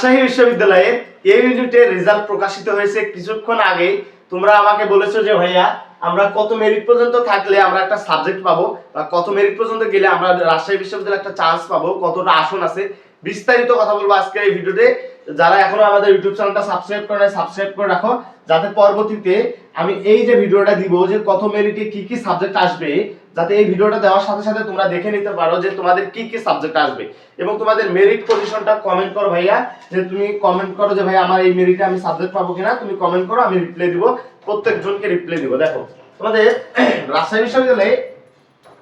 রাজশাহী বিশ্ববিদ্যালয়ে এই ইউনিটের রেজাল্ট প্রকাশিত হয়েছে কিছুক্ষণ আগে। তোমরা আমাকে বলেছো যে ভাইয়া আমরা কত মেরিট পর্যন্ত থাকলে আমরা একটা সাবজেক্ট পাবো বা কত মেরিট পর্যন্ত গেলে আমরা রাজশাহী বিশ্ববিদ্যালয়ে একটা চান্স পাবো, কতটা আসন আছে, বিস্তারিত কথা বলবো আজকে এই ভিডিওতে। যারা এখনো আমাদের ইউটিউব চ্যানেলটা সাবস্ক্রাইব করে নাই সাবস্ক্রাইব করে রাখো, যাতে পরবর্তীতে আমি এই যে ভিডিওটা দিব যে কত মেরিটে কি কি সাবজেক্ট আসবে, যাতে এই ভিডিওটা দেওয়ার সাথে সাথে তোমরা দেখে নিতে পারো যে তোমাদের কি কি সাবজেক্ট আসবে এবং তোমাদের মেরিট পজিশনটা কমেন্ট করো ভাইয়া, যে তুমি কমেন্ট করো যে ভাই আমার এই মেরিটে আমি সাবজেক্ট পাবো কিনা, তুমি কমেন্ট করো, আমি রিপ্লাই দিব, প্রত্যেকজনকে রিপ্লাই দিব। দেখো তোমাদের রাজশাহী বিশ্ববিদ্যালয়ে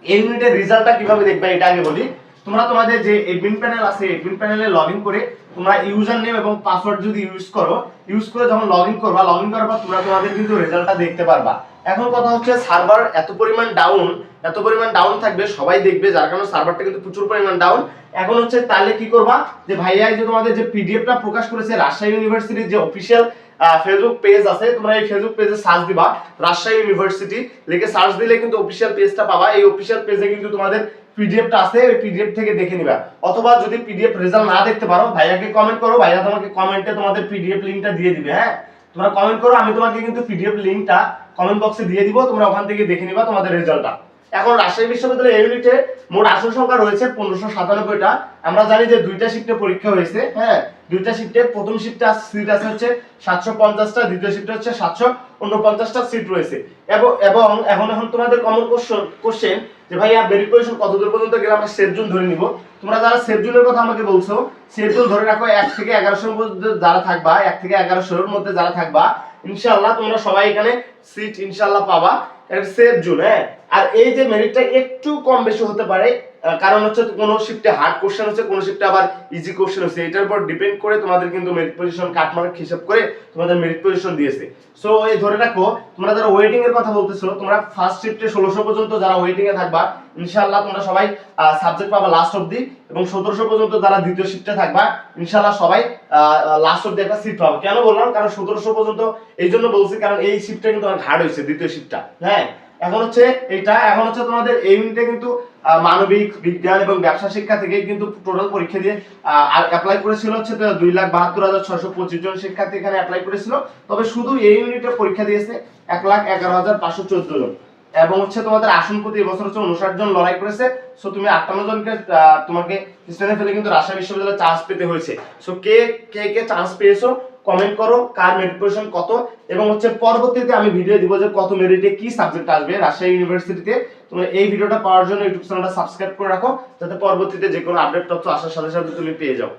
এই ইউনিটের রেজাল্টটা কিভাবে দেখবে এটা আগে বলি। তোমরা তোমাদের যে এডমিন প্যানেল আছে, এডমিন প্যানেলে লগইন করে তোমরা ইউজার নেম এবং পাসওয়ার্ড যদি ইউজ করে যখন লগইন করবা, লগইন করার পর তোমরা তোমাদের কিন্তু রেজাল্টটা দেখতে পারবা। এখন কথা হচ্ছে সার্ভার এত পরিমাণ ডাউন থাকবে, সবাই দেখবে, যার কারণে সার্ভারটা কিন্তু প্রচুর পরিমাণ ডাউন। এখন হচ্ছে তাহলে কি করবা, যে ভাইয়া এই যে তোমাদের যে পিডিএফটা প্রকাশ করেছে রাজশাহী ইউনিভার্সিটির যে অফিশিয়াল ফেসবুক পেজ আছে, তোমরা এই ফেসবুক পেজে সার্চ দিবা রাজশাহী ইউনিভার্সিটি লিখে সার্চ দিলে কিন্তু অফিশিয়াল পেজটা পাবা। এই অফিশিয়াল পেজে কিন্তু তোমাদের পিডিএফটা আছে, ওই পিডিএফ থেকে দেখে নিবা। অথবা যদি পিডিএফ রেজাল্ট না দেখতে পারো, ভাইয়াকে কমেন্ট করো, ভাইয়া তোমাকে কমেন্টে তোমাদের পিডিএফ লিংকটা দিয়ে দিবে। হ্যাঁ, তোমরা কমেন্ট করো, আমি তোমাকে কিন্তু পিডিএফ লিংকটা কমেন্ট বক্সে দিয়ে দিব, তোমরা ওখান থেকে দেখে নিবা তোমাদের রেজাল্টটা। এখন রাজশাহী বিশ্ববিদ্যালয়ের ইউনিটে মোট আসন সংখ্যা রয়েছে 1597টা। আমরা জানি যে দুইটা শিফটে পরীক্ষা হয়েছে। হ্যাঁ, দুইটা শিফটে, প্রথম শিফটে সিট আছে হচ্ছে 750টা, দ্বিতীয় শিফটে হচ্ছে 749টা সিট রয়েছে। এবং এখন তোমাদের কমন কোশ্চেন যে ভাইয়া মেরিট পজিশন কত দূর পর্যন্ত গেলে আমরা সেফ জোন ধরে নিব। তোমরা যারা সেফ জোনের কথা আমাকে বলছো, সেফ জোন ধরে রাখো 1 থেকে 1100 মধ্যে যারা থাকবা, 1 থেকে 1100 এর মধ্যে যারা থাকবা, ইনশাআল্লাহ তোমরা সবাই এখানে সিট ইনশাআল্লাহ পাবা। এটা সেফ জোন। হ্যাঁ, আর এই যে মেরিটটা একটু কম বেশি হতে পারে, কারণ হচ্ছে কোন শিফটে হার্ড কোশ্চেন হচ্ছে, কোন শিফটে আবার ইজি কোশ্চেন হচ্ছে, এটার উপর ডিপেন্ড করে তোমাদের কিন্তু মেরিট পজিশন কাটমার্ক হিসাব করে তোমাদের মেরিট পজিশন দিয়েছে। সো এই ধরে রাখো, তোমরা যারা ওয়েটিং এর কথা বলতেছো, তোমরা ফার্স্ট শিফটে 1600 পর্যন্ত যারা ওয়েটিং এ থাকবা, ইনশাআল্লাহ তোমরা সবাই সাবজেক্ট পাবা লাস্ট অবধি, এবং 1700 পর্যন্ত যারা দ্বিতীয় শিফটে থাকবা, ইনশাআল্লাহ সবাই লাস্ট অবধি একটা সিট পাবে। কেন বললাম, কারণ 1700 পর্যন্ত এই জন্য বলছি, কারণ এই শিফটটা কিন্তু অনেক হার্ড হয়েছে, দ্বিতীয় শিফটটা। হ্যাঁ, এখন হচ্ছে তোমাদের এই ইউনিটে কিন্তু মানবিক বিজ্ঞান এবং ব্যবসা শিক্ষা থেকে কিন্তু টোটাল পরীক্ষা দিয়ে অ্যাপ্লাই করেছিল হচ্ছে 2,72,625 জন শিক্ষার্থী এখানে অ্যাপ্লাই করেছিল। তবে শুধু এই ইউনিটে পরীক্ষা দিয়েছে 1,11,514 জন, এবং হচ্ছে তোমাদের আসন প্রতি এবছর হচ্ছে 59 জন লড়াই করেছে। সো তুমি 58 জনকে তোমাকে স্টেনে ফেলে কিন্তু রাজশাহী বিশ্ববিদ্যালয়ে চান্স পেতে হয়েছে। সো কে চান্স পেয়েছো কমেন্ট করো, কার মেরিট পজিশন কত, এবং হচ্ছে পরবর্তীতে আমি ভিডিও দিব যে কত মেরিটে কি সাবজেক্ট আসবে রাজশাহী ইউনিভার্সিটিতে। তোমরা এই ভিডিওটা পাওয়ার জন্য ইউটিউব চ্যানেলটা সাবস্ক্রাইব করে রাখো, যাতে পরবর্তীতে যে কোনো আপডেট তথ্য আসার সাথে সাথে তুমি পেয়ে যাও।